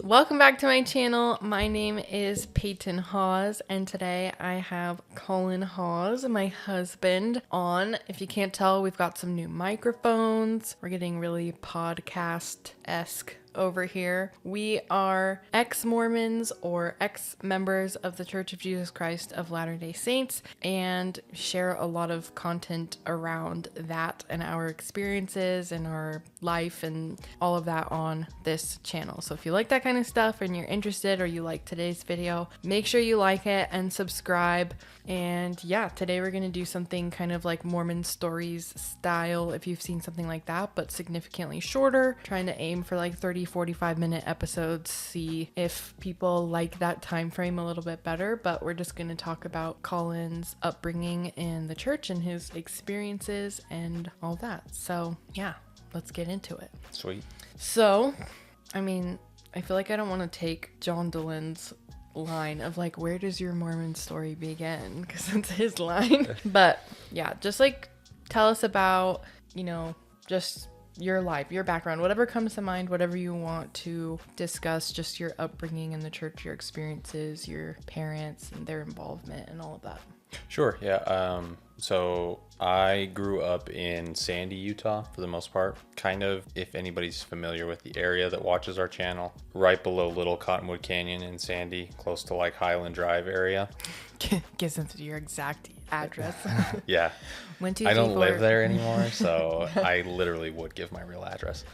Welcome back to my channel. My name is Peyton Hawes, and today I have Collin Hawes, my husband, on. If you can't tell, we've got some new microphones. We're getting really podcast-esque over here. We are ex-Mormons or ex-members of the Church of Jesus Christ of Latter-day Saints and share a lot of content around that and our experiences and our life and all of that on this channel. So if you like that kind of stuff and you're interested or you like today's video, make sure you like it and subscribe. And yeah, today we're going to do something kind of like Mormon stories style, if you've seen something like that, but significantly shorter, trying to aim for like 45-minute episodes, see if people like that time frame a little bit better. But we're just going to talk about Collin's upbringing in the church and his experiences and all that. So yeah, let's get into it. Sweet. So, I mean, I feel like I don't want to take John Dylan's line of like, where does your Mormon story begin? Because it's his line. But yeah, just like tell us about, just your life, your background, whatever comes to mind, whatever you want to discuss, just your upbringing in the church, your experiences, your parents and their involvement and all of that. Sure. Yeah. So I grew up in Sandy, Utah for the most part. Kind of, if anybody's familiar with the area that watches our channel, right below Little Cottonwood Canyon in Sandy, close to like Highland Drive area. Gives them your exact address. Yeah. 1, 2, 3, I don't 4. live there anymore, so I literally would give my real address.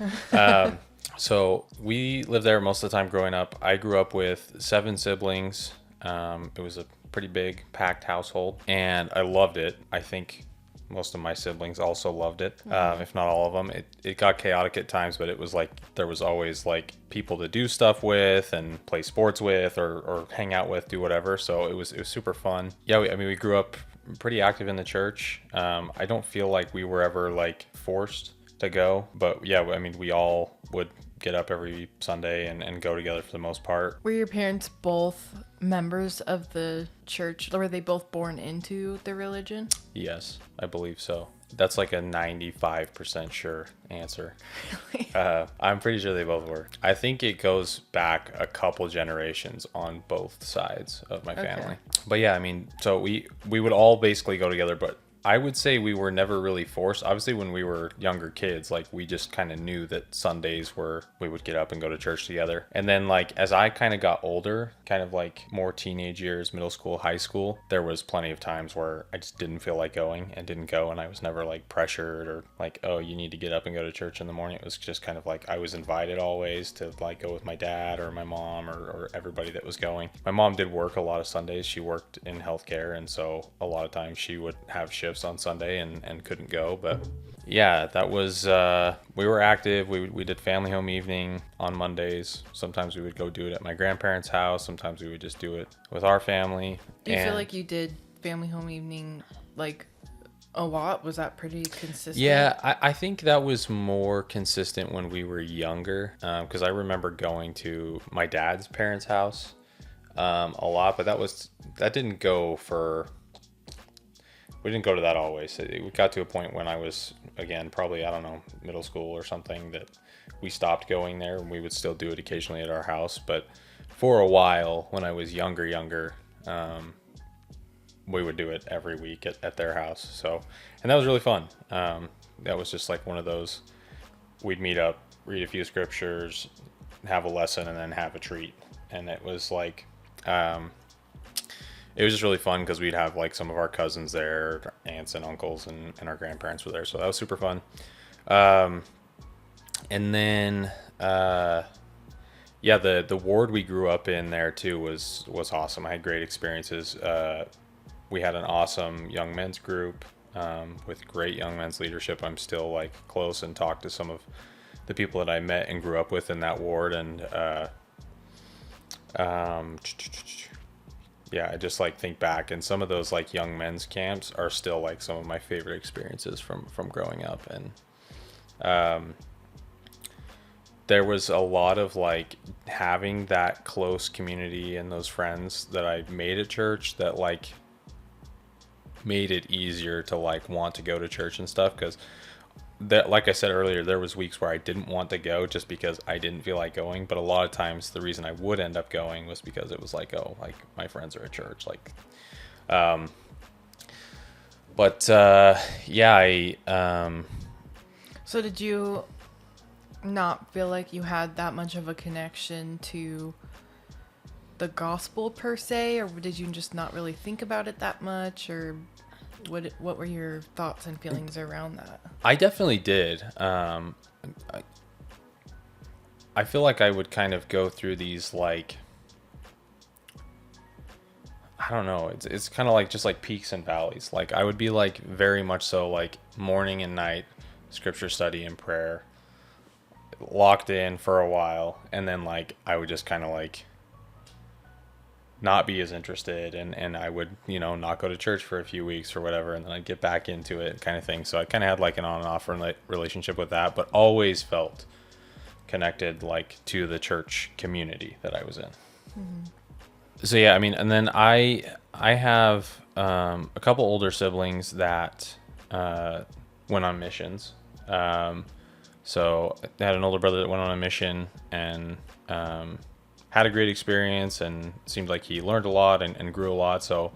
So we lived there most of the time growing up. I grew up with 7 siblings. It was a pretty big packed household and I loved it. I think most of my siblings also loved it, if not all of them. It got chaotic at times, but it was like there was always like people to do stuff with and play sports with or hang out with, do whatever. So it was super fun. Yeah, we grew up pretty active in the church. I don't feel like we were ever like forced to go, but yeah, I mean, we all would get up every Sunday and go together for the most part. Were your parents both members of the church? Were they both born into the religion? Yes, I believe so. That's like a 95% sure answer. Really? I'm pretty sure they both were. I think it goes back a couple generations on both sides of my family. But yeah, I mean, so we would all basically go together, but I would say we were never really forced. Obviously, when we were younger kids, like we just kind of knew that Sundays we would get up and go to church together. And then like as I kind of got older, kind of like more teenage years, middle school, high school, there was plenty of times where I just didn't feel like going and didn't go. And I was never like pressured or like, oh, you need to get up and go to church in the morning. It was just kind of like I was invited always to like go with my dad or my mom or everybody that was going. My mom did work a lot of Sundays. She worked in healthcare. And so a lot of times she would have shifts on Sunday and couldn't go. But yeah, that was we were active. We did family home evening on Mondays. Sometimes we would go do it at my grandparents' house. Sometimes we would just do it with our family. Do you feel like you did family home evening like a lot? Was that pretty consistent? Yeah, I think that was more consistent when we were younger, because I remember going to my dad's parents' house a lot, but that didn't go for. We didn't go to that always. It got to a point when I was, again, probably, I don't know, middle school or something, that we stopped going there, and we would still do it occasionally at our house. But for a while, when I was younger, we would do it every week at their house. So, and that was really fun. That was just like one of those, we'd meet up, read a few scriptures, have a lesson, and then have a treat. And it was like, it was just really fun because we'd have like some of our cousins there, aunts and uncles, and our grandparents were there. So that was super fun. And then, yeah, the ward we grew up in there too was awesome. I had great experiences. We had an awesome young men's group with great young men's leadership. I'm still like close and talk to some of the people that I met and grew up with in that ward. And yeah, I just like think back, and some of those like young men's camps are still like some of my favorite experiences from growing up. And there was a lot of like having that close community and those friends that I made at church that like made it easier to like want to go to church and stuff, because that, like I said earlier, there was weeks where I didn't want to go just because I didn't feel like going. But a lot of times the reason I would end up going was because it was like, oh, like my friends are at church. Like, yeah, So did you not feel like you had that much of a connection to the gospel per se, or did you just not really think about it that much, or what were your thoughts and feelings around that? I definitely did. I feel like I would kind of go through these, like, I don't know. It's kind of like just like peaks and valleys. Like I would be like very much so like morning and night scripture study and prayer, locked in for a while, and then like I would just kind of like not be as interested, and I would, you know, not go to church for a few weeks or whatever, and then I'd get back into it kind of thing. So I kind of had like an on and off relationship with that, but always felt connected like to the church community that I was in. So yeah, I mean, and then I have a couple older siblings that went on missions. So I had an older brother that went on a mission and had a great experience, and seemed like he learned a lot and grew a lot. So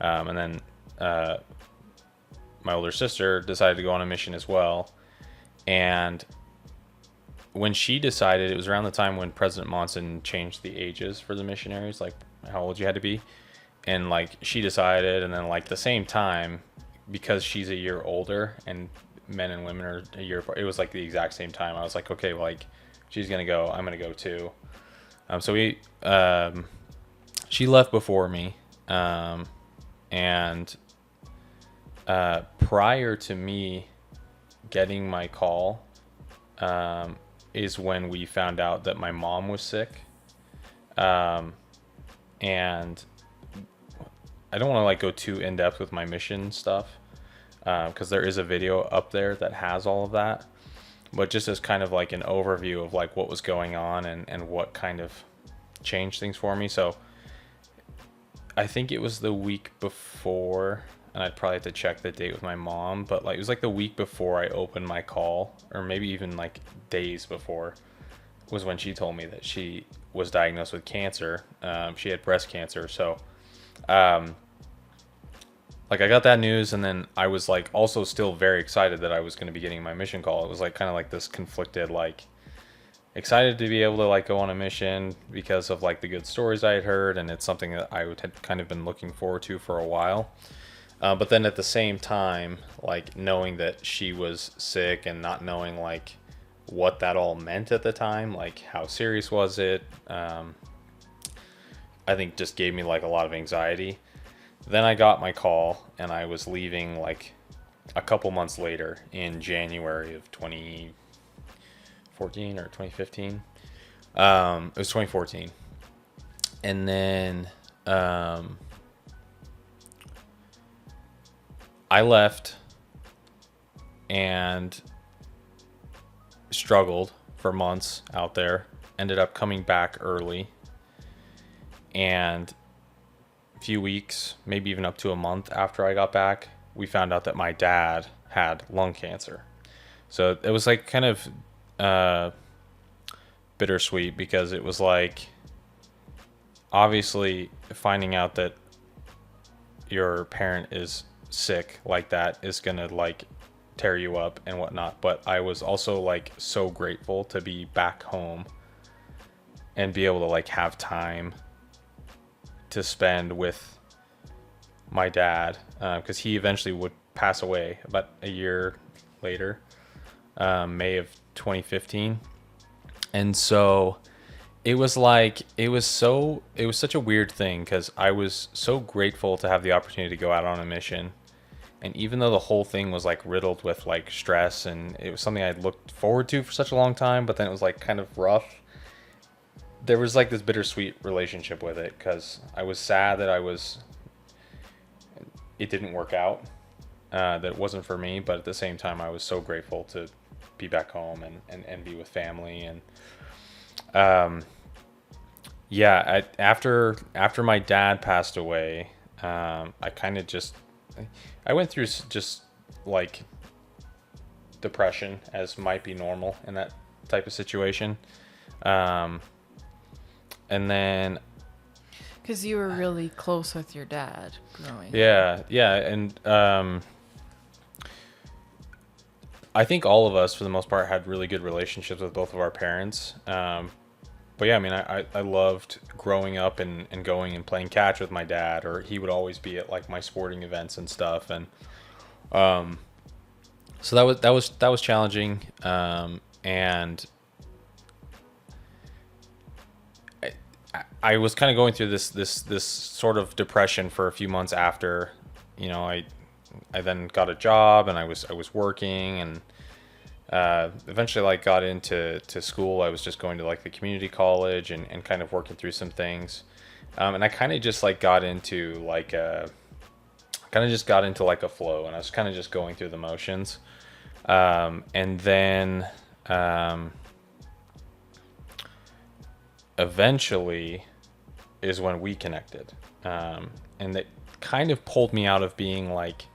and then my older sister decided to go on a mission as well. And when she decided, it was around the time when President Monson changed the ages for the missionaries, like how old you had to be. And like she decided, and then like the same time, because she's a year older and men and women are a year apart, it was like the exact same time. I was like, okay, well, like she's going to go, I'm going to go too. So she left before me. And prior to me getting my call, is when we found out that my mom was sick. And I don't want to like go too in depth with my mission stuff, because there is a video up there that has all of that, but just as kind of like an overview of like what was going on and what kind of changed things for me. So I think it was the week before, and I'd probably have to check the date with my mom, but like it was like the week before I opened my call, or maybe even like days before, was when she told me that she was diagnosed with cancer. She had breast cancer. So like I got that news, and then I was like also still very excited that I was going to be getting my mission call. It was like kind of like this conflicted, like excited to be able to like go on a mission because of like the good stories I had heard, and it's something that I had kind of been looking forward to for a while. But then at the same time, like knowing that she was sick and not knowing like what that all meant at the time, like how serious was it, I think just gave me like a lot of anxiety. Then I got my call, and I was leaving like a couple months later in January of 2014 or 2015. It was 2014. And then I left and struggled for months out there, ended up coming back early, and a few weeks, maybe even up to a month after I got back, we found out that my dad had lung cancer. So it was like kind of bittersweet, because it was like obviously finding out that your parent is sick like that is gonna like tear you up and whatnot, but I was also like so grateful to be back home and be able to like have time to spend with my dad, because he eventually would pass away about a year later, May of 2015. And so it was like it was such a weird thing, because I was so grateful to have the opportunity to go out on a mission. And even though the whole thing was like riddled with like stress, and it was something I'd looked forward to for such a long time, but then it was like kind of rough, there was like this bittersweet relationship with it, because I was sad that it didn't work out, that it wasn't for me, but at the same time I was so grateful to be back home and be with family. And yeah, after my dad passed away, I kind of just I went through just like depression as might be normal in that type of situation. And then Because you were really close with your dad growing up. yeah, and I think all of us, for the most part, had really good relationships with both of our parents. But yeah, I mean, I loved growing up and going and playing catch with my dad, or he would always be at like my sporting events and stuff. And so that was challenging. And I was kind of going through this sort of depression for a few months after, you know, I then got a job and I was working, and eventually like got into school. I was just going to like the community college and kind of working through some things. And I kind of just like got into like a flow, and I was kind of just going through the motions. And then eventually is when we connected. And it kind of pulled me out of being like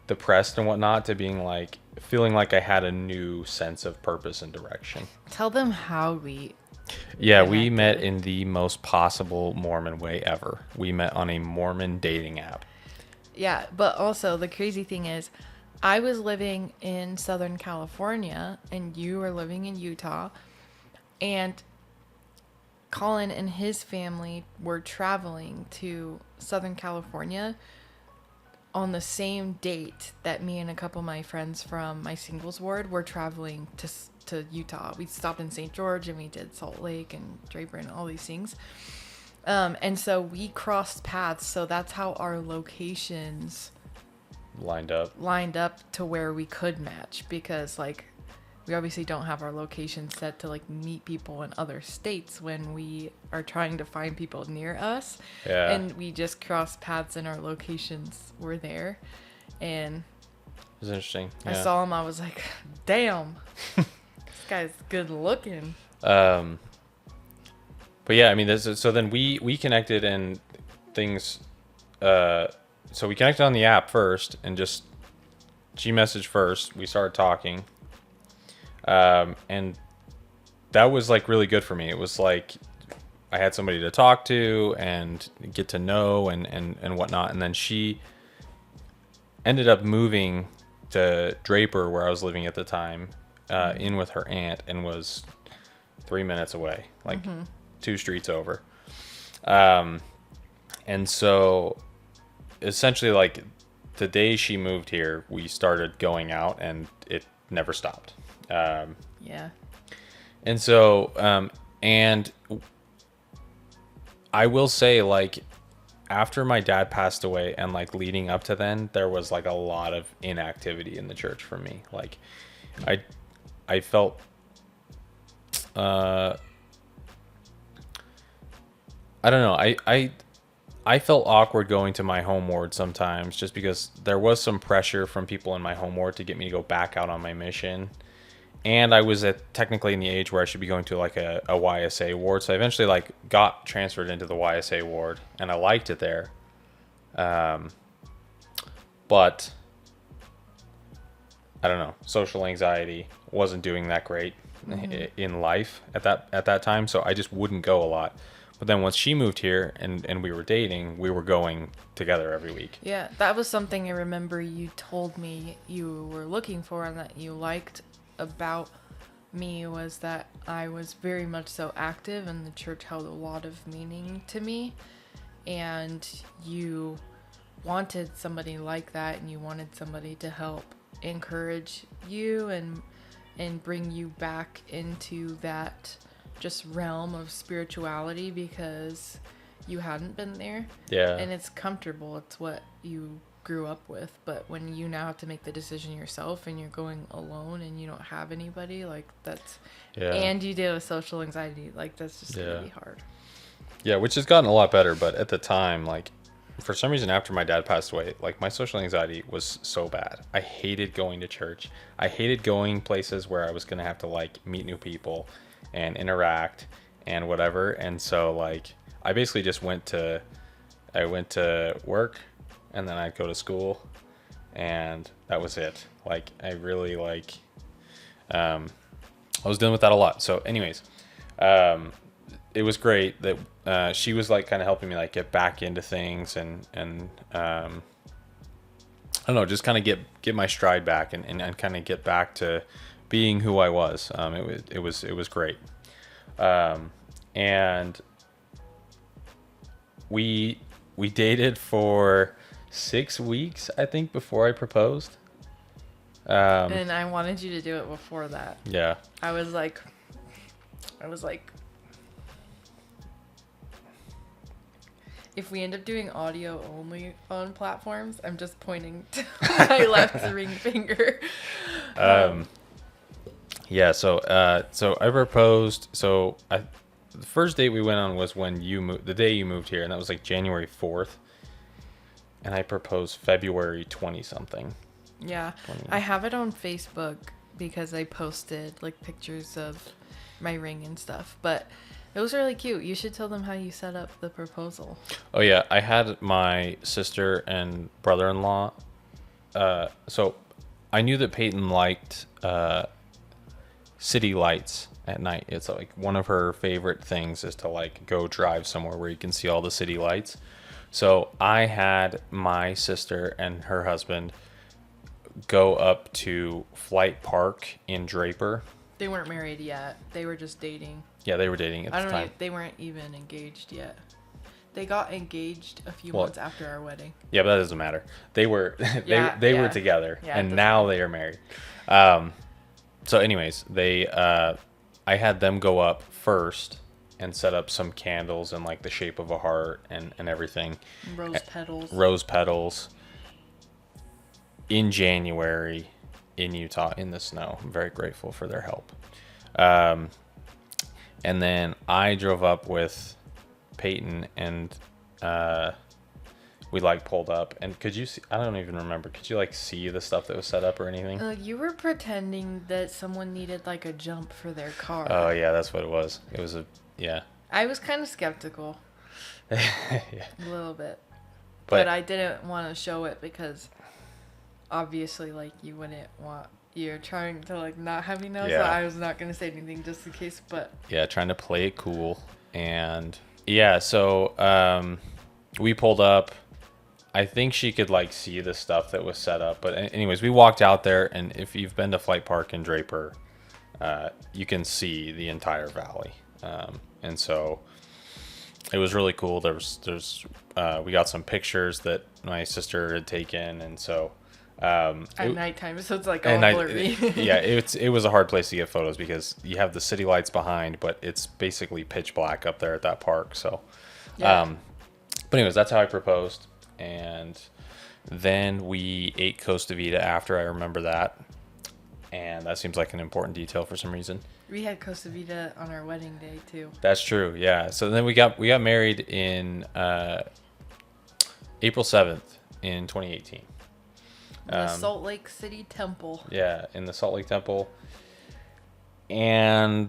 depressed and whatnot to being like feeling like I had a new sense of purpose and direction. Tell them how we We met in the most possible Mormon way ever. We met on a Mormon dating app. Yeah, but also the crazy thing is I was living in Southern California and you were living in Utah, and Collin and his family were traveling to Southern California on the same date that me and a couple of my friends from my singles ward were traveling to Utah. We stopped in St. George and we did Salt Lake and Draper and all these things. And so we crossed paths. So that's how our locations lined up to where we could match, because like we obviously don't have our location set to like meet people in other states when we are trying to find people near us. Yeah. And we just crossed paths and our locations were there. And it was interesting. I saw him, I was like, damn, this guy's good looking. But yeah, I mean, so then we connected and things, so we connected on the app first and just she messaged first. We started talking. And that was like really good for me. It was like I had somebody to talk to and get to know and whatnot. And then she ended up moving to Draper, where I was living at the time, in with her aunt, and was 3 minutes away, like 2 streets over. And so essentially like the day she moved here, we started going out and it never stopped. And so, and I will say, like, after my dad passed away and like leading up to then, there was like a lot of inactivity in the church for me. Like, I felt, I don't know. I felt awkward going to my home ward sometimes, just because there was some pressure from people in my home ward to get me to go back out on my mission. And I was technically in the age where I should be going to like a YSA ward. So I eventually like got transferred into the YSA ward and I liked it there. But I don't know, social anxiety wasn't doing that great in life at that time. So I just wouldn't go a lot. But then once she moved here and we were dating, we were going together every week. Yeah, that was something I remember you told me you were looking for and that you liked about me, was that I was very much so active and the church held a lot of meaning to me, and you wanted somebody like that, and you wanted somebody to help encourage you and bring you back into that just realm of spirituality, because you hadn't been there. Yeah. And it's comfortable, it's what you grew up with, but when you now have to make the decision yourself and you're going alone and you don't have anybody, like that's and you deal with social anxiety, like that's just gonna be hard. Yeah, which has gotten a lot better, but at the time, like for some reason after my dad passed away, like my social anxiety was so bad. I hated going to church. I hated going places where I was gonna have to like meet new people and interact and whatever. And so like I basically just went to work, and then I'd go to school, and that was it. Like, I really like, I was dealing with that a lot. So anyways, it was great that she was like kind of helping me like get back into things and I don't know, just kind of get my stride back and kind of get back to being who I was. It was great. And we dated for 6 weeks, I think, before I proposed. And I wanted you to do it before that. Yeah. I was like, if we end up doing audio only on platforms, I'm just pointing to my left ring finger. Yeah. So I proposed. The first date we went on was when you moved, the day you moved here, and that was like January 4th. And I proposed February 20 something. Yeah. 20. I have it on Facebook because I posted like pictures of my ring and stuff, but it was really cute. You should tell them how you set up the proposal. Oh yeah, I had my sister and brother-in-law. So I knew that Peyton liked city lights at night. It's like one of her favorite things is to like go drive somewhere where you can see all the city lights. So I had my sister and her husband go up to Flight Park in Draper. They weren't married yet. They were just dating. Yeah, they were dating at the time. They weren't even engaged yet. They got engaged a few months after our wedding. Yeah, but that doesn't matter. They were they were together, and now they are married. So anyways, I had them go up first and set up some candles in like the shape of a heart and everything. Rose petals. In January in Utah in the snow. I'm very grateful for their help. And then I drove up with Peyton and we like pulled up, and could you see, I don't even remember, could you like see the stuff that was set up or anything? You were pretending that someone needed like a jump for their car. Oh yeah, that's what it was. It was yeah. I was kind of skeptical. Yeah. A little bit. But I didn't want to show it because obviously like you wouldn't want, you're trying to like not have me know, so I was not going to say anything just in case, but yeah, trying to play it cool. And yeah, so we pulled up. I think she could like see the stuff that was set up, but anyways, we walked out there, and if you've been to Flight Park in Draper, you can see the entire valley. And so it was really cool. We got some pictures that my sister had taken, and so at nighttime, so it's like all blurry. Yeah, it was a hard place to get photos because you have the city lights behind, but it's basically pitch black up there at that park. So, but anyways, that's how I proposed, and then we ate Costa Vida after. I remember that, and that seems like an important detail for some reason. We had Costa Vida on our wedding day too. That's true. Yeah. So then we got married in April 7th in 2018. The Salt Lake City Temple. Yeah, in the Salt Lake Temple. And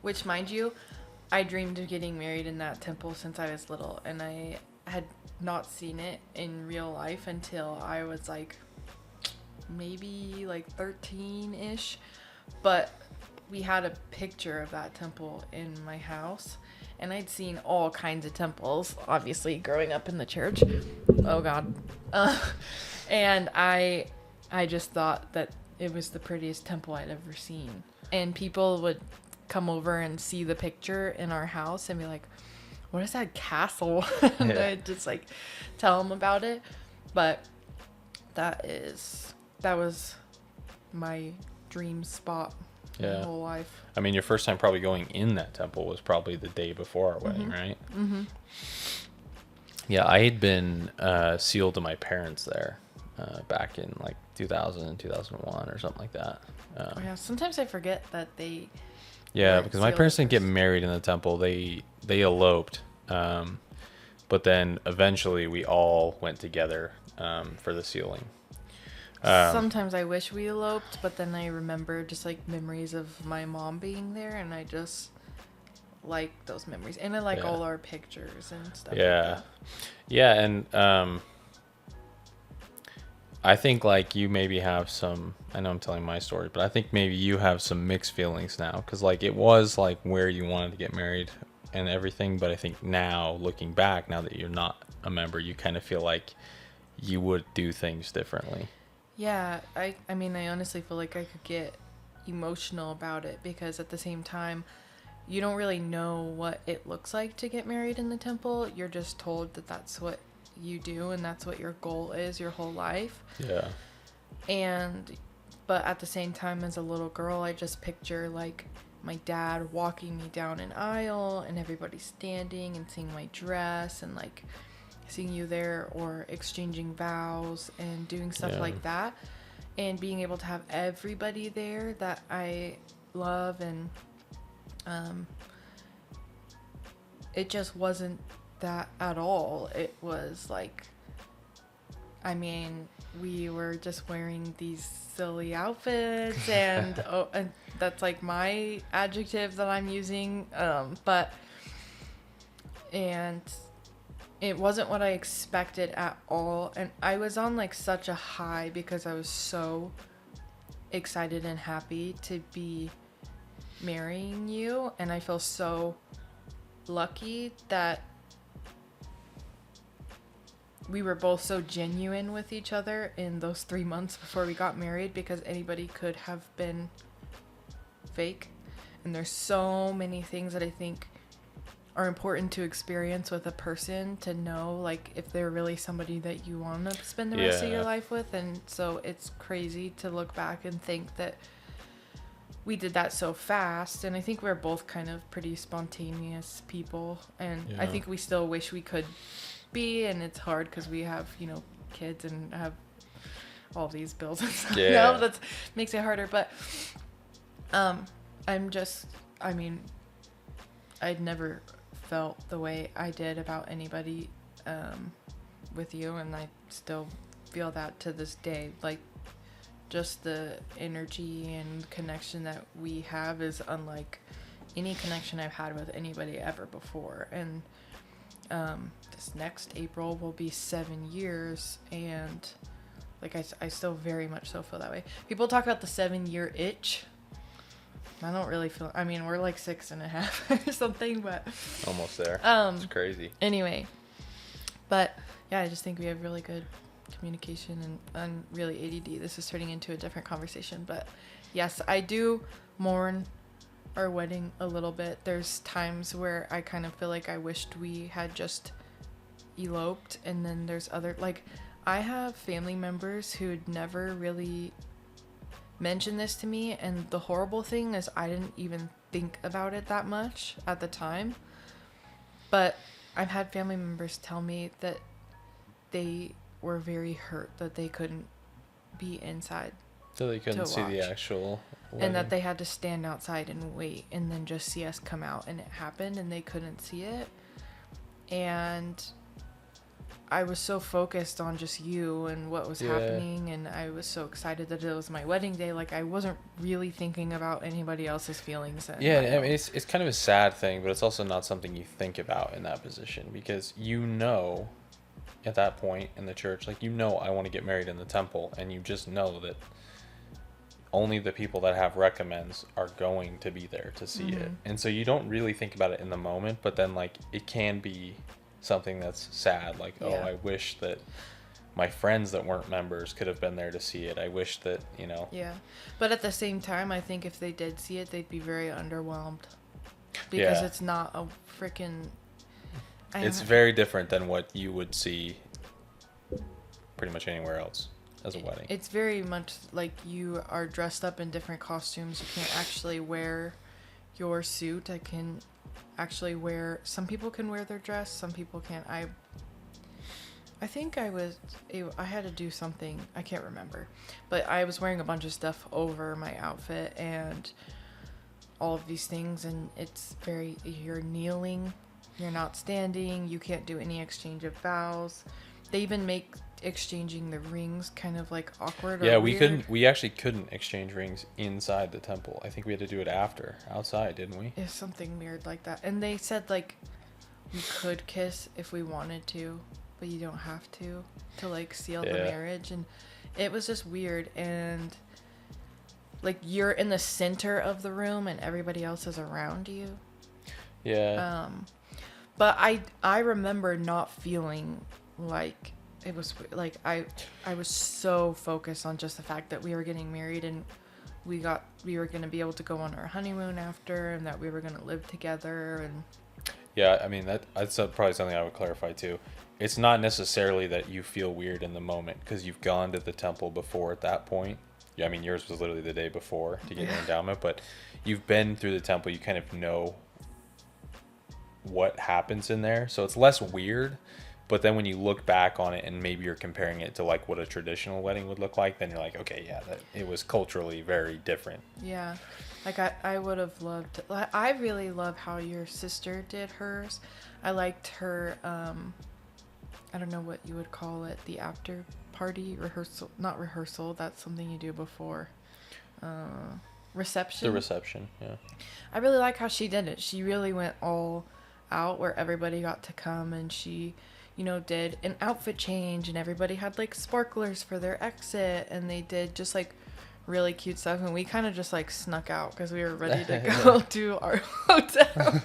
which, mind you, I dreamed of getting married in that temple since I was little, and I had not seen it in real life until I was like maybe like 13-ish. But we had a picture of that temple in my house, and I'd seen all kinds of temples, obviously growing up in the church. Oh God. And I just thought that it was the prettiest temple I'd ever seen. And people would come over and see the picture in our house and be like, what is that castle? And I'd just like tell them about it. But that was my dream spot my whole life. I mean, your first time probably going in that temple was probably the day before our wedding, right? Mm-hmm. Yeah, I had been sealed to my parents there back in like 2000, 2001 or something like that. Yeah, sometimes I forget that they... Yeah, because my parents didn't get married in the temple. They eloped. But then eventually we all went together for the sealing. Sometimes I wish we eloped, but then I remember just like memories of my mom being there, and I just like those memories, and I like all our pictures and stuff. Yeah, like that. Yeah, and I think like you maybe have some, I know I'm telling my story, but I think maybe you have some mixed feelings now, because like it was like where you wanted to get married and everything, but I think now looking back, now that you're not a member, you kind of feel like you would do things differently. Yeah, I mean, I honestly feel like I could get emotional about it because at the same time, you don't really know what it looks like to get married in the temple. You're just told that that's what you do and that's what your goal is your whole life. Yeah. But at the same time, as a little girl, I just picture like my dad walking me down an aisle and everybody standing and seeing my dress and like seeing you there, or exchanging vows and doing stuff like that, and being able to have everybody there that I love. And it just wasn't that at all. It was like, I mean, we were just wearing these silly outfits and and that's like my adjective that I'm using, and it wasn't what I expected at all. And I was on like such a high because I was so excited and happy to be marrying you, and I feel so lucky that we were both so genuine with each other in those 3 months before we got married, because anybody could have been fake. And there's so many things that I think are important to experience with a person, to know like if they're really somebody that you want to spend the rest of your life with. And so it's crazy to look back and think that we did that so fast. And I think we're both kind of pretty spontaneous people, and I think we still wish we could be, and it's hard because we have, you know, kids and have all these bills and stuff. Now that makes it harder. But I mean, I'd never felt the way I did about anybody with you, and I still feel that to this day. Like, just the energy and connection that we have is unlike any connection I've had with anybody ever before. And this next April will be 7 years, and like I still very much so feel that way. People talk about the 7-year itch. I don't really feel, I mean, we're like 6.5 or something, but almost there. It's crazy. Anyway, but yeah, I just think we have really good communication, and I'm really ADD. This is turning into a different conversation, but yes, I do mourn our wedding a little bit. There's times where I kind of feel like I wished we had just eloped, and then there's other, like, I have family members who'd never really mentioned this to me, and the horrible thing is I didn't even think about it that much at the time, but I've had family members tell me that they were very hurt that they couldn't be inside, so they couldn't see the actual wedding. And that they had to stand outside and wait and then just see us come out, and it happened and they couldn't see it. And I was so focused on just you and what was happening, and I was so excited that it was my wedding day. Like, I wasn't really thinking about anybody else's feelings. I mean, it's kind of a sad thing, but it's also not something you think about in that position, because you know at that point in the church, like, you know, I want to get married in the temple, and you just know that only the people that have recommends are going to be there to see it. And so you don't really think about it in the moment, but then like it can be something that's sad, like, oh, I wish that my friends that weren't members could have been there to see it. I wish that, you know. Yeah. But at the same time, I think if they did see it, they'd be very underwhelmed, because it's not a freaking, it's very different than what you would see pretty much anywhere else as a wedding. It's very much like you are dressed up in different costumes. You can't actually wear your suit. I can actually wear, some people can wear their dress, some people can't. I think I had to do something, I can't remember, but I was wearing a bunch of stuff over my outfit and all of these things, and it's very, you're kneeling, you're not standing, you can't do any exchange of vows. They even make exchanging the rings kind of like awkward or weird. We actually couldn't exchange rings inside the temple. I think we had to do it outside, didn't we? It's something weird like that. And they said like we could kiss if we wanted to, but you don't have to like seal the marriage. And it was just weird. And like you're in the center of the room and everybody else is around you. Yeah. But I remember not feeling like it was like I was so focused on just the fact that we were getting married and we were going to be able to go on our honeymoon after, and that we were going to live together. And Yeah, I mean that's probably something I would clarify too. It's not necessarily that you feel weird in the moment because you've gone to the temple before at that point. Yeah, I mean yours was literally the day before to get your endowment, but you've been through the temple. You kind of know what happens in there, so it's less weird. But then when you look back on it and maybe you're comparing it to like what a traditional wedding would look like, then you're like, okay, yeah, it was culturally very different. yeah, like I would have loved, I really love how your sister did hers. I liked her, I don't know what you would call it, the after party rehearsal, not rehearsal, that's something you do before, reception. The reception, yeah. I really like how she did it. She really went all out where everybody got to come, and she, you know, did an outfit change, and everybody had like sparklers for their exit, and they did just like really cute stuff, and we kind of just like snuck out because we were ready to go to our hotel.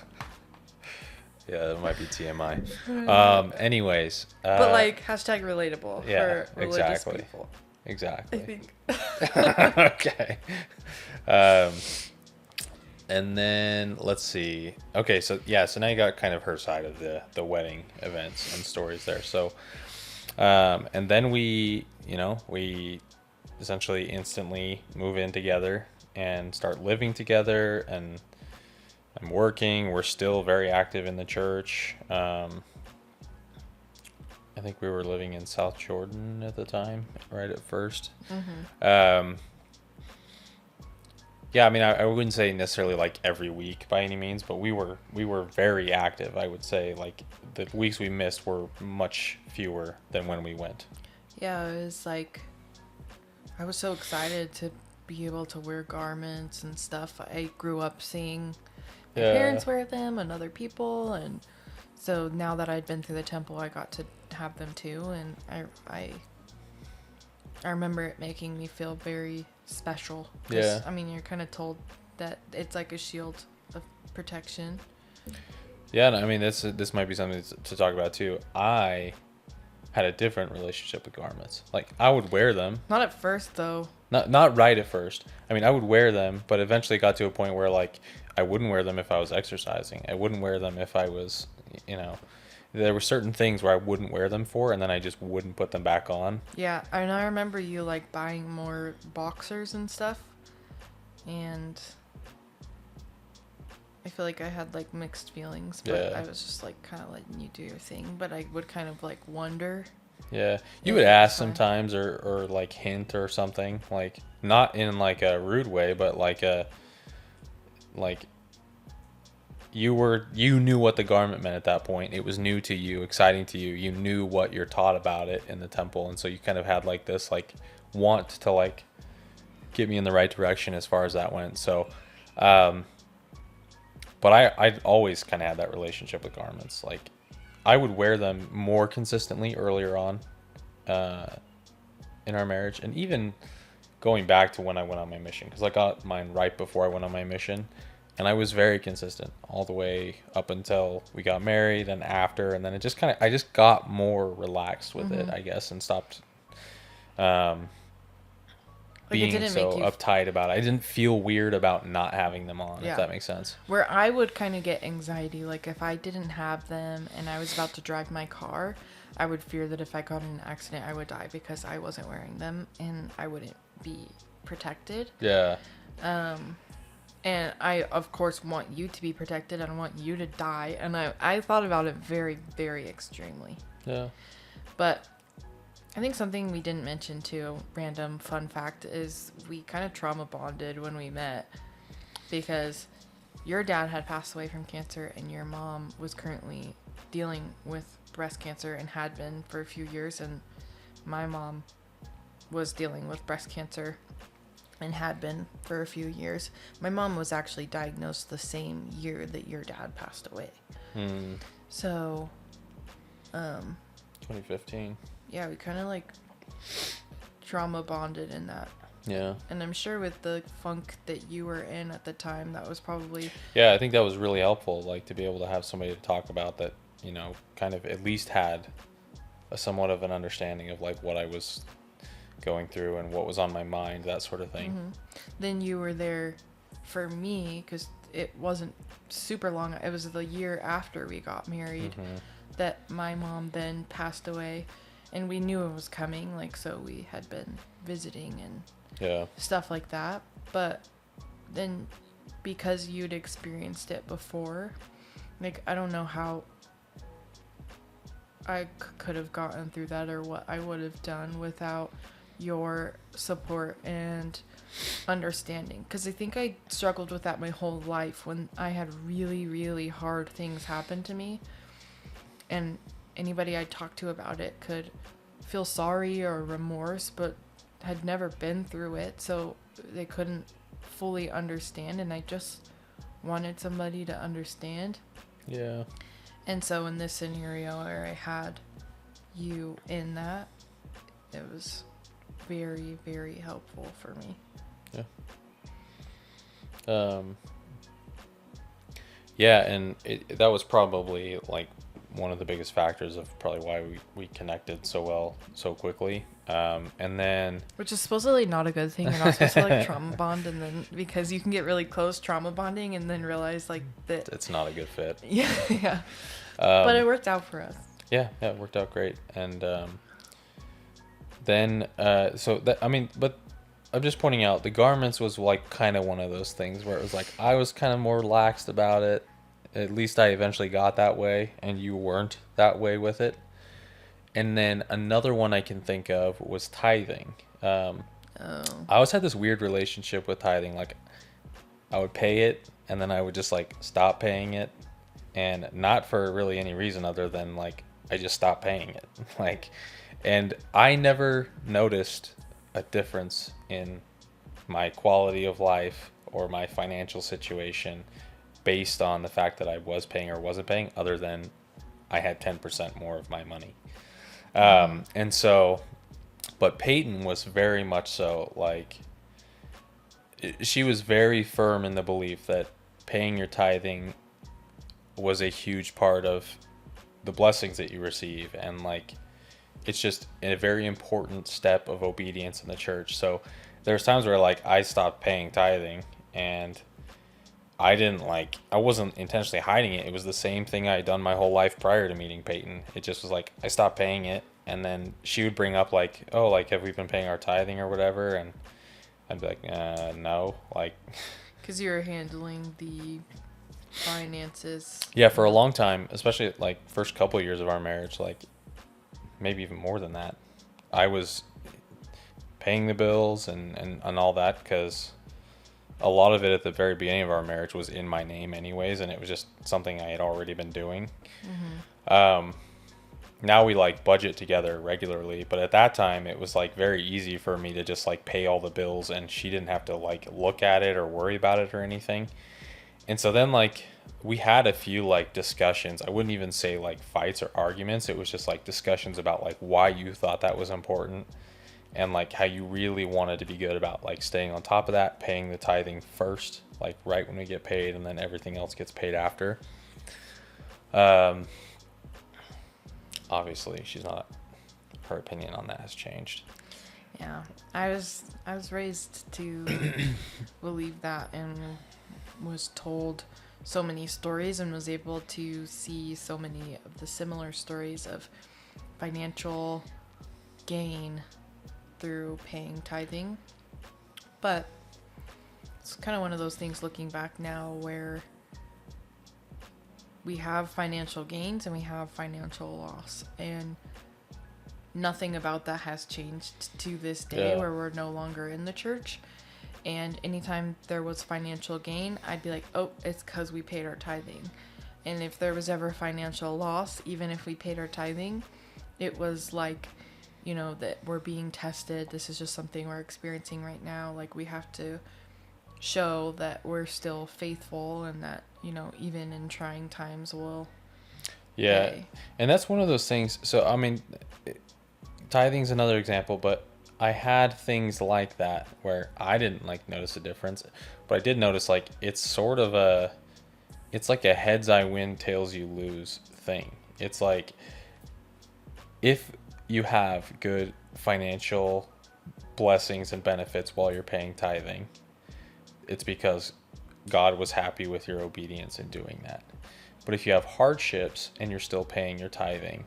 Yeah, that might be TMI. Anyways. But like hashtag relatable yeah, for religious exactly. people. Exactly. I think. Okay. And then let's see. Okay, so yeah, so now you got kind of her side of the wedding events and stories there. So, and then we essentially instantly move in together and start living together, and I'm working. We're still very active in the church. I think we were living in South Jordan at the time, right at first. Mm-hmm. Yeah, I mean, I wouldn't say necessarily like every week by any means, but we were very active. I would say like the weeks we missed were much fewer than when we went. Yeah, it was like I was so excited to be able to wear garments and stuff. I grew up seeing my parents wear them and other people, and so now that I'd been through the temple, I got to have them too, and I remember it making me feel very special. Yeah. I mean, you're kind of told that it's like a shield of protection. Yeah, and I mean, this might be something to talk about too. I had a different relationship with garments. Like, I would wear them. Not at first, though. Not right at first. I mean, I would wear them, but eventually it got to a point where, like, I wouldn't wear them if I was exercising. I wouldn't wear them if I was, there were certain things where I wouldn't wear them for, and then I just wouldn't put them back on. Yeah, and I remember you, like, buying more boxers and stuff, and I feel like I had, like, mixed feelings, but I was just, like, kind of letting you do your thing, but I would kind of, like, wonder. Yeah, you would ask sometimes or like hint or something, like not in like a rude way, but like you knew what the garment meant at that point. It was new to you, exciting to you. You knew what you're taught about it in the temple, and so you kind of had like this like want to like get me in the right direction as far as that went. So, but I always kind of had that relationship with garments. Like, I would wear them more consistently earlier on in our marriage, and even going back to when I went on my mission, because I got mine right before I went on my mission, and I was very consistent all the way up until we got married and after, and then it just I just got more relaxed with it, I guess, and stopped being so uptight about it. I didn't feel weird about not having them on, if that makes sense. Where I would kind of get anxiety, like if I didn't have them and I was about to drive my car, I would fear that if I got in an accident, I would die because I wasn't wearing them and I wouldn't be protected. Yeah. And I, of course, want you to be protected. I don't want you to die. And I thought about it very, very extremely. Yeah. But I think something we didn't mention too, random fun fact, is we kind of trauma bonded when we met because your dad had passed away from cancer and your mom was currently dealing with breast cancer and had been for a few years, and my mom was dealing with breast cancer and had been for a few years. My mom was actually diagnosed the same year that your dad passed away. So 2015. yeah, we kind of like trauma bonded in that. Yeah. And I'm sure with the funk that you were in at the time, that was probably... Yeah, I think that was really helpful, like, to be able to have somebody to talk about that, you know, kind of at least had a somewhat of an understanding of, like, what I was going through and what was on my mind, that sort of thing. Mm-hmm. Then you were there for me, because it wasn't super long. It was the year after we got married that my mom then passed away. And we knew it was coming, like, so we had been visiting and stuff like that. But then because you'd experienced it before, like, I don't know how I could have gotten through that or what I would have done without your support and understanding. Because I think I struggled with that my whole life when I had really, really hard things happen to me. And anybody I talked to about it could feel sorry or remorse, but had never been through it, so they couldn't fully understand, and I just wanted somebody to understand. Yeah. And so in this scenario where I had you in that, it was very, very helpful for me. Yeah. Yeah, and that was probably, like, one of the biggest factors of probably why we connected so well so quickly. And then, which is supposedly not a good thing. You're not supposed to like trauma bond, and then because you can get really close trauma bonding and then realize like that it's not a good fit. Yeah. But it worked out for us. Yeah, it worked out great. And then so that, I mean, but I'm just pointing out the garments was like kind of one of those things where it was like I was kind of more relaxed about it. At least I eventually got that way, and you weren't that way with it. And then another one I can think of was tithing. I always had this weird relationship with tithing. Like, I would pay it, and then I would just, like, stop paying it. And not for really any reason other than, like, I just stopped paying it. Like, and I never noticed a difference in my quality of life or my financial situation based on the fact that I was paying or wasn't paying, other than I had 10% more of my money. And so, but Peyton was very much so, like, she was very firm in the belief that paying your tithing was a huge part of the blessings that you receive. And, like, it's just a very important step of obedience in the church. So there's times where, like, I stopped paying tithing, and I wasn't intentionally hiding it. It was the same thing I had done my whole life prior to meeting Peyton. It just was like, I stopped paying it. And then she would bring up, like, oh, like, have we been paying our tithing or whatever? And I'd be like, no, like. Because you were handling the finances. Yeah, for a long time, especially like first couple of years of our marriage, like maybe even more than that, I was paying the bills and all that, because a lot of it at the very beginning of our marriage was in my name anyways, and it was just something I had already been doing. Now we like budget together regularly, but at that time it was like very easy for me to just like pay all the bills, and she didn't have to like look at it or worry about it or anything. And so then like we had a few like discussions. I wouldn't even say like fights or arguments. It was just like discussions about like why you thought that was important, and like how you really wanted to be good about like staying on top of that, paying the tithing first, like right when we get paid, and then everything else gets paid after. Obviously her opinion on that has changed. Yeah, I was raised to believe that, and was told so many stories, and was able to see so many of the similar stories of financial gain through paying tithing. But it's kind of one of those things looking back now where we have financial gains and we have financial loss, and nothing about that has changed to this day, where we're no longer in the church. And anytime there was financial gain, I'd be like, oh, it's because we paid our tithing. And if there was ever financial loss, even if we paid our tithing, it was like, you know, that we're being tested. This is just something we're experiencing right now. Like, we have to show that we're still faithful, and that, you know, even in trying times we'll pay. And that's one of those things. So I mean, tithing's another example, but I had things like that where I didn't like notice a difference, but I did notice like it's like a heads I win, tails you lose thing. It's like if you have good financial blessings and benefits while you're paying tithing, it's because God was happy with your obedience in doing that. But if you have hardships and you're still paying your tithing,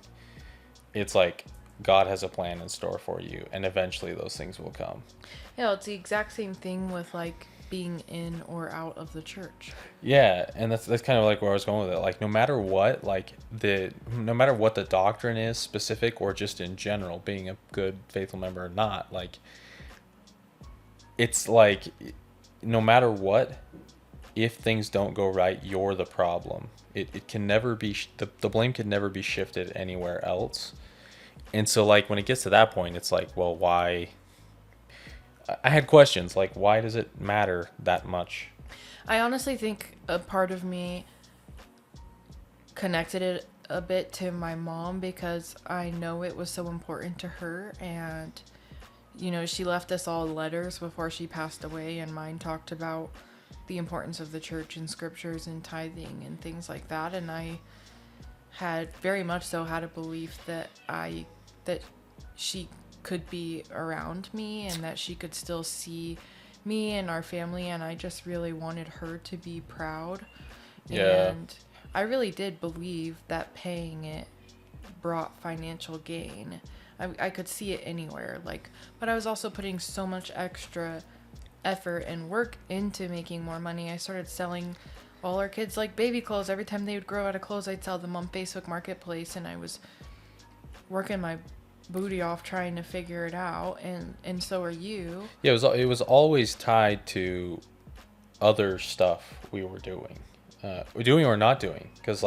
it's like God has a plan in store for you, and eventually those things will come. Yeah, it's the exact same thing with like being in or out of the church. Yeah, and that's kind of like where I was going with it. Like no matter what, no matter what the doctrine is, specific or just in general, being a good faithful member or not, like it's like no matter what, if things don't go right, you're the problem. It can never be the blame can never be shifted anywhere else. And so like when it gets to that point, it's like, well, why? I had questions like, why does it matter that much? I honestly think a part of me connected it a bit to my mom because I know it was so important to her, and she left us all letters before she passed away, and mine talked about the importance of the church and scriptures and tithing and things like that, and I had very much so had a belief that she could be around me and that she could still see me and our family, and I just really wanted her to be proud. Yeah. And I really did believe that paying it brought financial gain. I could see it anywhere, but I was also putting so much extra effort and work into making more money. I started selling all our kids baby clothes. Every time they would grow out of clothes, I'd sell them on Facebook Marketplace, and I was working my booty off trying to figure it out, and so are you. Yeah, it was always tied to other stuff we were doing or not doing, because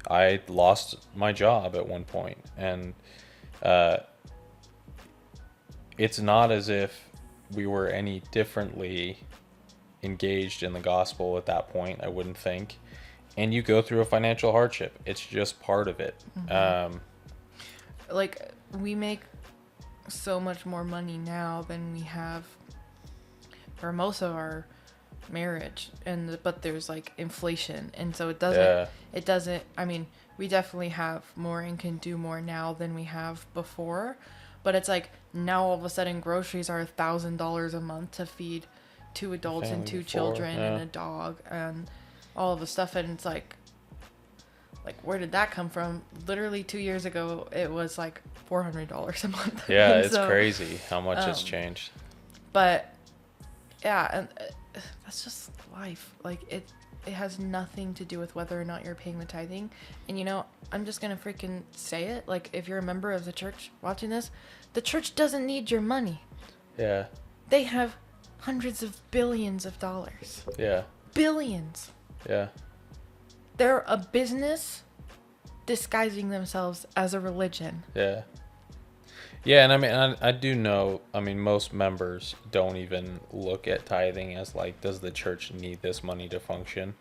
I lost my job at one point, and it's not as if we were any differently engaged in the gospel at that point, I wouldn't think. And you go through a financial hardship. It's just part of it. Mm-hmm. We make so much more money now than we have for most of our marriage, but there's inflation, and so it doesn't, I mean, we definitely have more and can do more now than we have before, but it's now all of a sudden groceries are $1,000 a month to feed 2 adults and 2 children and a dog and all of the stuff, and it's where did that come from? Literally 2 years ago, it was $400 a month. Yeah, it's crazy how much it's changed. But yeah, and that's just life. It has nothing to do with whether or not you're paying the tithing. And I'm just gonna freaking say it. If you're a member of the church watching this, the church doesn't need your money. Yeah. They have hundreds of billions of dollars. Yeah. Billions. Yeah. They're a business disguising themselves as a religion. Yeah. Yeah, and I mean, I do know, most members don't even look at tithing as does the church need this money to function?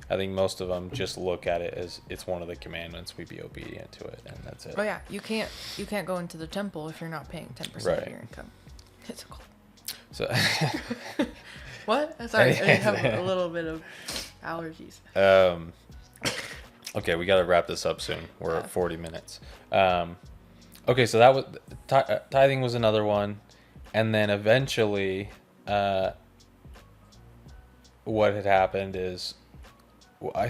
I think most of them just look at it as it's one of the commandments, we be obedient to it, and that's it. Oh yeah, you can't go into the temple if you're not paying 10% of your income. It's a cult. So what? Sorry, I have a little bit of allergies. Okay, we got to wrap this up soon. We're at 40 minutes. Okay, so that was tithing was another one, and then eventually, what had happened is,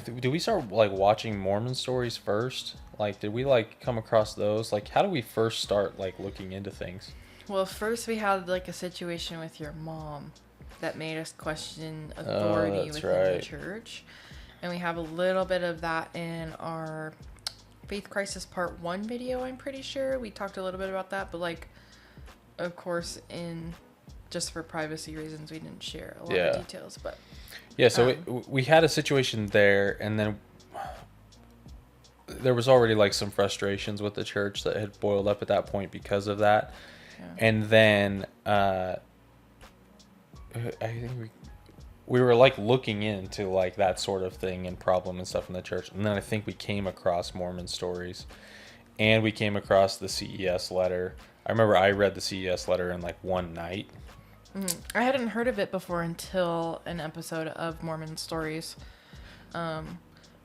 did we start watching Mormon stories first? Did we come across those? How do we first start looking into things? Well, first we had a situation with your mom that made us question authority within the church. And we have a little bit of that in our Faith Crisis Part 1 video, I'm pretty sure. We talked a little bit about that, but of course, just for privacy reasons, we didn't share a lot of details. But yeah, so we had a situation there, and then there was already some frustrations with the church that had boiled up at that point because of that. Yeah. And then I think we were looking into that sort of thing and problem and stuff in the church, and then I think we came across Mormon stories, and we came across the CES letter. I remember I read the CES letter in like one night. I hadn't heard of it before until an episode of Mormon Stories. I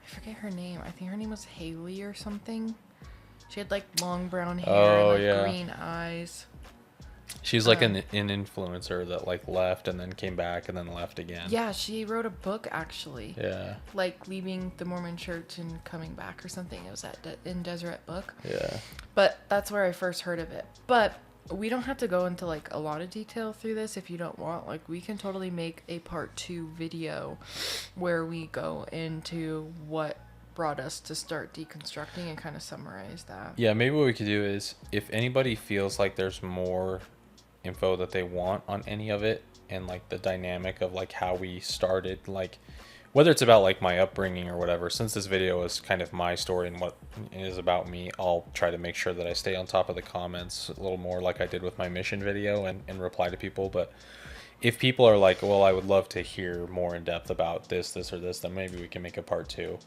forget her name. I think her name was Haley or something. She had like long brown hair and like green eyes. She's like an influencer that like left and then came back and then left again. Yeah, she wrote a book actually. Yeah. Like leaving the Mormon Church and coming back or something. It was in Deseret book. Yeah. But that's where I first heard of it. But we don't have to go into like a lot of detail through this if you don't want. Like we can totally make a part 2 video where we go into what brought us to start deconstructing and kind of summarize that. Yeah, maybe what we could do is if anybody feels like there's more info that they want on any of it and like the dynamic of like how we started, like whether it's about like my upbringing or whatever, since this video is kind of my story and what is about me, I'll try to make sure that I stay on top of the comments a little more like I did with my mission video and reply to people. But if people are like, well, I would love to hear more in depth about this or this, then maybe we can make a part 2.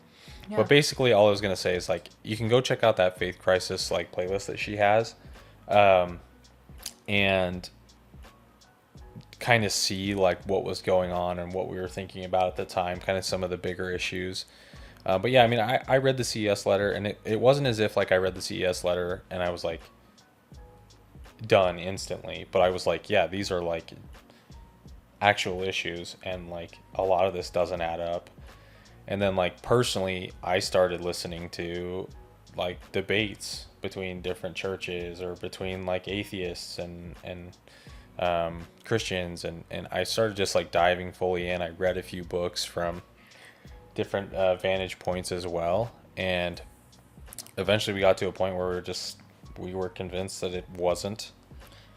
Yeah. But basically all I was going to say is like, you can go check out that Faith Crisis like playlist that she has. And kind of see like what was going on and what we were thinking about at the time, kind of some of the bigger issues. But yeah, I mean, I read the CES letter and it wasn't as if like I read the CES letter and I was like done instantly, but I was like, yeah, these are like actual issues and like a lot of this doesn't add up. And then like personally, I started listening to like debates between different churches or between like atheists and Christians, and I started just like diving fully in. I read a few books from different vantage points as well, and eventually we got to a point where we were convinced that it wasn't.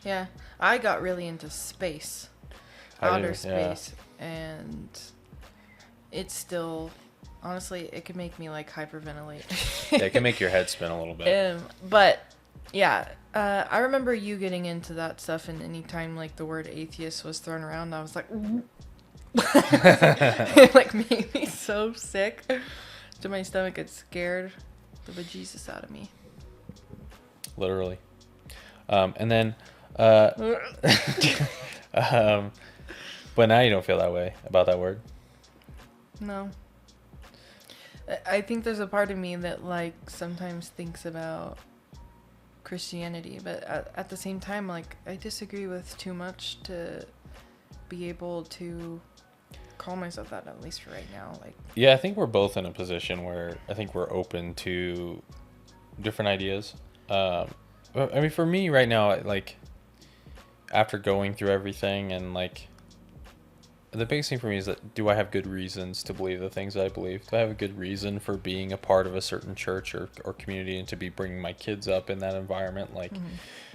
Yeah, I got really into space, outer space, and it's still, honestly, it could make me like hyperventilate. Yeah, it can make your head spin a little bit. But yeah, I remember you getting into that stuff, and anytime like the word atheist was thrown around, I was like, it like made me so sick to my stomach. It scared the bejesus out of me. Literally. And then, but now you don't feel that way about that word. No. I think there's a part of me that like sometimes thinks about Christianity, but at the same time, like I disagree with too much to be able to call myself that, at least for right now. Like, yeah, I think we're both in a position where I think we're open to different ideas. I mean, for me right now, like after going through everything and like the biggest thing for me is that, do I have good reasons to believe the things I believe? Do I have a good reason for being a part of a certain church or community and to be bringing my kids up in that environment? Like,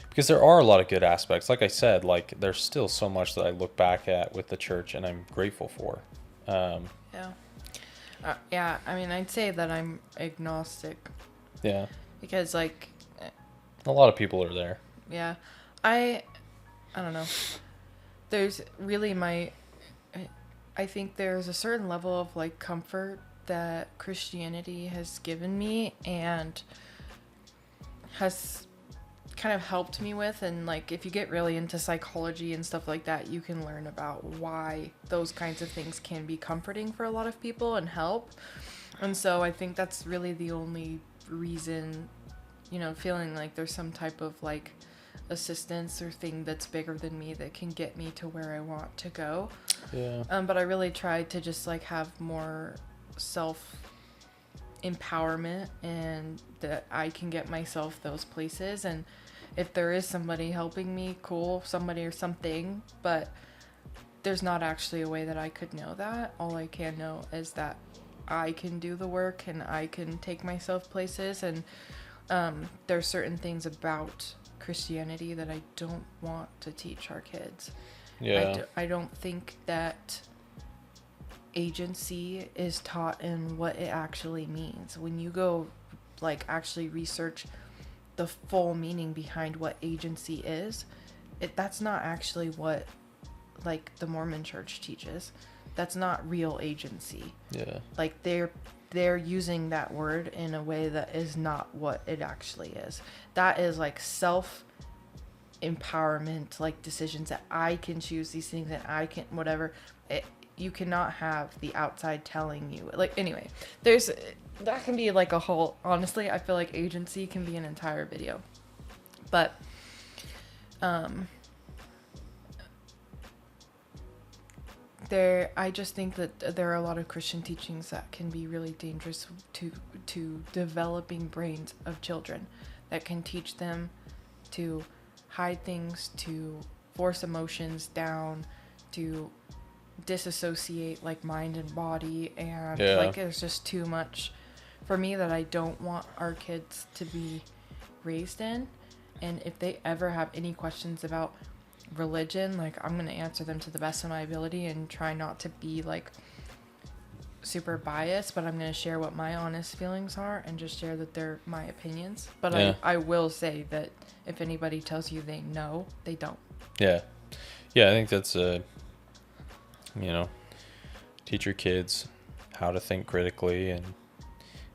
because there are a lot of good aspects. Like I said, like there's still so much that I look back at with the church and I'm grateful for. Yeah, I mean, I'd say that I'm agnostic. Yeah. Because like a lot of people are there. Yeah. I don't know. There's really I think there's a certain level of like comfort that Christianity has given me and has kind of helped me with. And like, if you get really into psychology and stuff like that, you can learn about why those kinds of things can be comforting for a lot of people and help. And so I think that's really the only reason, you know, feeling like there's some type of like assistance or thing that's bigger than me that can get me to where I want to go. Yeah. But I really tried to just like have more self empowerment and that I can get myself those places. And if there is somebody helping me, cool, somebody or something, but there's not actually a way that I could know that. All I can know is that I can do the work and I can take myself places. And there's certain things about Christianity that I don't want to teach our kids. Yeah. I don't think that agency is taught in what it actually means. When you go like actually research the full meaning behind what agency is, that's not actually what like the Mormon Church teaches. That's not real agency. Yeah. Like they're they're using that word in a way that is not what it actually is. That is like self empowerment, like decisions that I can choose these things, that I can whatever. You cannot have the outside telling you. Like, anyway, that can be like a whole, honestly, I feel like agency can be an entire video. But I just think that there are a lot of Christian teachings that can be really dangerous to developing brains of children, that can teach them to hide things, to force emotions down, to disassociate like mind and body, and like it's just too much for me that I don't want our kids to be raised in. And if they ever have any questions about religion, like, I'm gonna answer them to the best of my ability and try not to be like super biased, but I'm gonna share what my honest feelings are and just share that they're my opinions. But I will say that if anybody tells you they know, they don't. I think that's teach your kids how to think critically and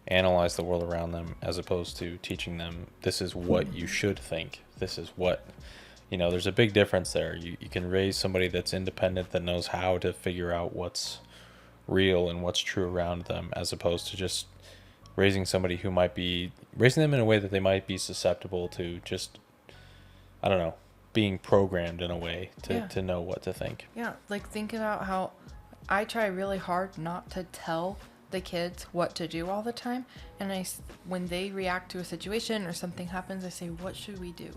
analyze the world around them, as opposed to teaching them this is what you should think, this is what, there's a big difference there. You can raise somebody that's independent, that knows how to figure out what's real and what's true around them, as opposed to just raising somebody who might be raising them in a way that they might be susceptible to just, I don't know, being programmed in a way to know what to think. Yeah, like, think about how I try really hard not to tell the kids what to do all the time, and when they react to a situation or something happens, I say, what should we do?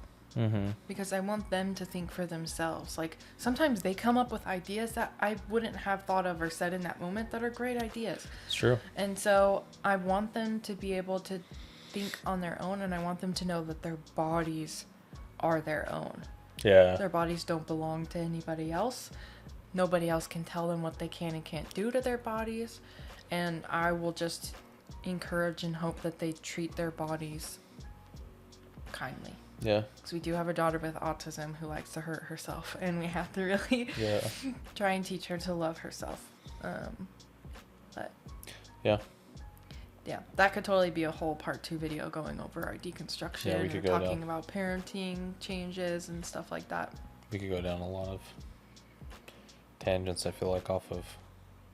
Because I want them to think for themselves. Like, sometimes they come up with ideas that I wouldn't have thought of or said in that moment that are great ideas. It's true. And so I want them to be able to think on their own, and I want them to know that their bodies are their own. Yeah. Their bodies don't belong to anybody else. Nobody else can tell them what they can and can't do to their bodies. And I will just encourage and hope that they treat their bodies kindly. Yeah. Because we do have a daughter with autism who likes to hurt herself, and we have to really try and teach her to love herself. But yeah, that could totally be a whole part 2 video going over our deconstruction and talking about parenting changes and stuff like that. We could go down a lot of tangents, I feel like, off of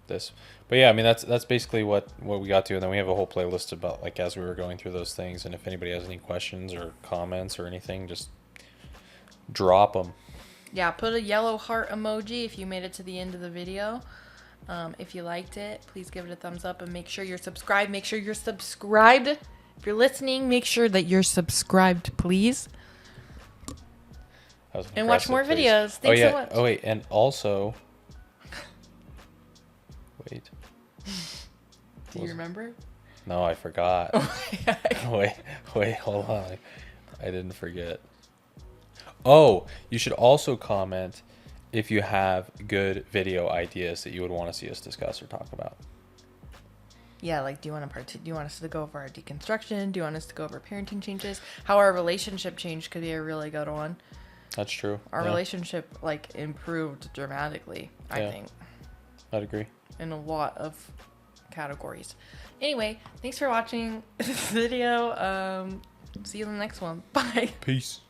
this. But yeah, I mean, that's basically what we got to, and then we have a whole playlist about, like, as we were going through those things. And if anybody has any questions or comments or anything, just drop them. Yeah, put a yellow heart emoji if you made it to the end of the video. If you liked it, please give it a thumbs up, and make sure you're subscribed. Make sure you're subscribed. If you're listening, make sure that you're subscribed, please. And watch more videos. Thanks so much. Oh, wait. And also... Wait. Do you remember? No, I forgot. Wait, hold on. I didn't forget. Oh, you should also comment if you have good video ideas that you would want to see us discuss or talk about. Yeah, like, do you want us to go over our deconstruction? Do you want us to go over parenting changes? How our relationship changed could be a really good one. That's true. Our relationship, like, improved dramatically, I think. I'd agree. In a lot of categories. Anyway, thanks for watching this video. See you in the next one. Bye. Peace.